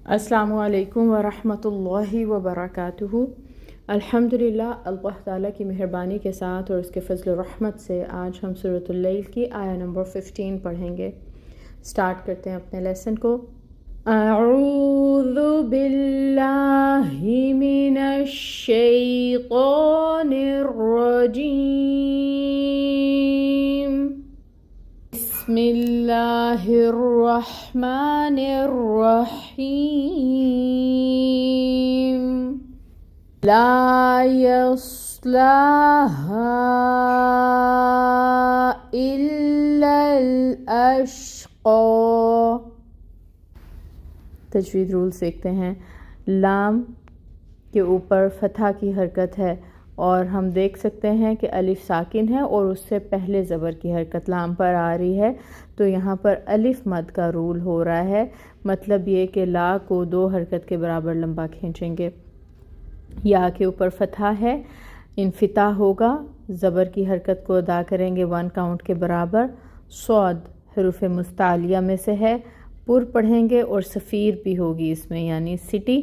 السلام علیکم ورحمۃ اللہ وبرکاتہ۔ الحمدللہ، اللہ تعالیٰ کی مہربانی کے ساتھ اور اس کے فضل و رحمت سے آج ہم سورۃ اللیل کی آیہ نمبر 15 پڑھیں گے۔ سٹارٹ کرتے ہیں اپنے لیسن کو۔ اعوذ باللہ من الشیطان الرجیم، بسم اللہ الرحمن الرحیم۔ لا يصلها إلا الأشقى۔ تجوید رولز دیکھتے ہیں۔ لام کے اوپر فتحہ کی حرکت ہے اور ہم دیکھ سکتے ہیں کہ الف ساکن ہے اور اس سے پہلے زبر کی حرکت لام پر آ رہی ہے، تو یہاں پر الف مد کا رول ہو رہا ہے۔ مطلب یہ کہ لا کو 2 حرکت کے برابر لمبا کھینچیں گے۔ یا کے اوپر فتحہ ہے، انفتاح ہوگا، زبر کی حرکت کو ادا کریں گے 1 کاؤنٹ کے برابر۔ صاد حروف مستعلیہ میں سے ہے، پر پڑھیں گے اور صفیر بھی ہوگی اس میں، یعنی سٹی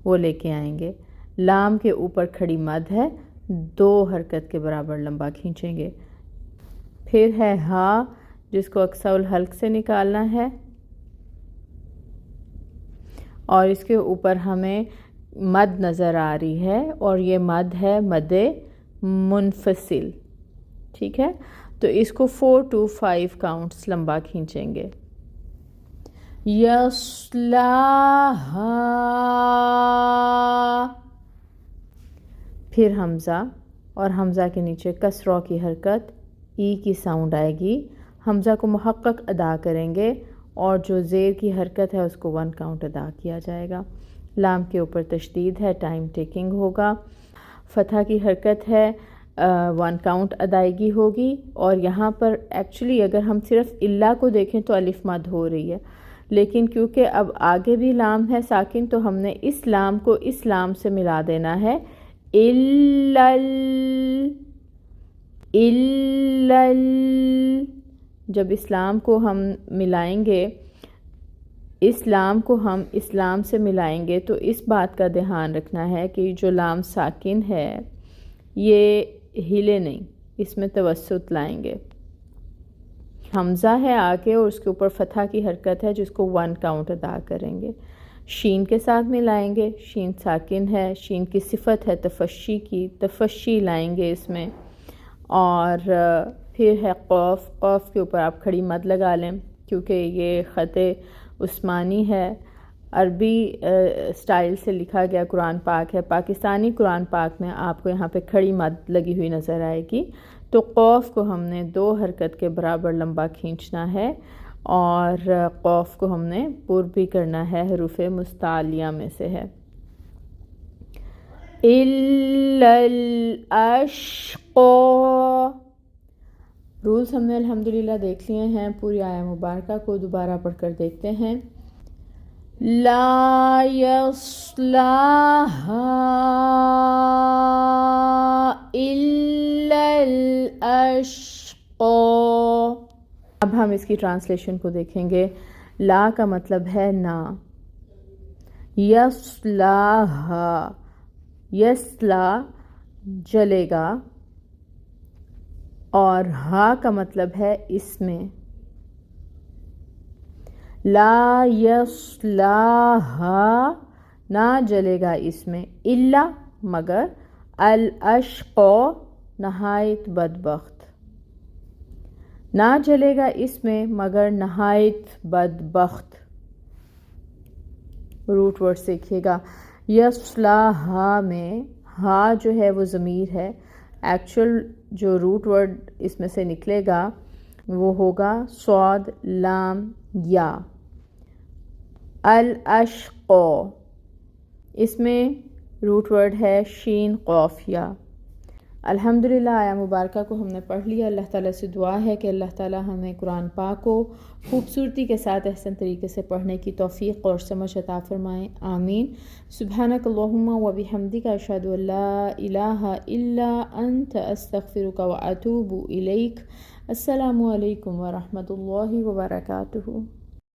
وہ لے کے آئیں گے۔ لام کے اوپر کھڑی مد ہے، 2 حرکت کے برابر لمبا کھینچیں گے۔ پھر ہے ہا، جس کو اقصی الحلق سے نکالنا ہے اور اس کے اوپر ہمیں مد نظر آ رہی ہے اور یہ مد ہے مد منفصل، ٹھیک ہے؟ تو اس کو 4 to 5 کاؤنٹس لمبا کھینچیں گے۔ یصلاھا، پھر حمزہ اور حمزہ کے نیچے کسرہ کی حرکت، ای کی ساؤنڈ آئے گی، حمزہ کو محقق ادا کریں گے اور جو زیر کی حرکت ہے اس کو 1 کاؤنٹ ادا کیا جائے گا۔ لام کے اوپر تشدید ہے، ٹائم ٹیکنگ ہوگا۔ فتحہ کی حرکت ہے، 1 کاؤنٹ ادائیگی ہوگی اور یہاں پر ایکچولی اگر ہم صرف اللہ کو دیکھیں تو الف مد ہو رہی ہے، لیکن کیونکہ اب آگے بھی لام ہے ساکن تو ہم نے اس لام کو اس لام سے ملا دینا ہے۔ جب اسلام کو ہم ملائیں گے، اسلام کو ہم اسلام سے ملائیں گے تو اس بات کا دھیان رکھنا ہے کہ جو لام ساکن ہے یہ ہلے نہیں، اس میں توسط لائیں گے۔ حمزہ ہے آگے اور اس کے اوپر فتحہ کی حرکت ہے جس کو 1 کاؤنٹ ادا کریں گے۔ شین کے ساتھ ملائیں گے، شین ساکن ہے، شین کی صفت ہے تفشی کی، تفشی لائیں گے اس میں۔ اور پھر ہے قوف، قوف کے اوپر آپ کھڑی مد لگا لیں کیونکہ یہ خط عثمانی ہے، عربی سٹائل سے لکھا گیا قرآن پاک ہے۔ پاکستانی قرآن پاک میں آپ کو یہاں پہ کھڑی مد لگی ہوئی نظر آئے گی، تو قوف کو ہم نے 2 حرکت کے برابر لمبا کھینچنا ہے اور قوف کو ہم نے پر بھی کرنا ہے، حروف مستعلیہ میں سے ہے۔ اِلَّا الْأَشْقَى۔ رولز ہم نے الحمدللہ دیکھ لیے ہیں، پوری آیہ مبارکہ کو دوبارہ پڑھ کر دیکھتے ہیں۔ لا يصلها إلا الأشقى۔ اب ہم اس کی ٹرانسلیشن کو دیکھیں گے۔ لا کا مطلب ہے نہ، یصلاھا، یصلا جلے گا، اور ہا کا مطلب ہے اس میں۔ لا یصلاھا، نہ جلے گا اس میں، الا مگر، الاشقى نہایت بدبخت، نہ جلے گا اس میں مگر نہایت بدبخت۔ روٹ ورڈ دیکھیے گا، یصلاھا میں ہا جو ہے وہ ضمیر ہے، ایکچول جو روٹ ورڈ اس میں سے نکلے گا وہ ہوگا صاد لام یا۔ الاشقى، اس میں روٹ ورڈ ہے شین قوف یا۔ الحمدللہ آیہ مبارکہ کو ہم نے پڑھ لیا۔ اللہ تعالیٰ سے دعا ہے کہ اللہ تعالیٰ ہمیں قرآن پاک کو خوبصورتی کے ساتھ احسن طریقے سے پڑھنے کی توفیق اور سمجھ عطا فرمائیں، آمین۔ سبحانک اللہم و بحمدک، اشہد ان لا الہ الا انت، استغفرک و اتوب الیک۔ السلام علیکم ورحمۃ اللہ وبرکاتہ۔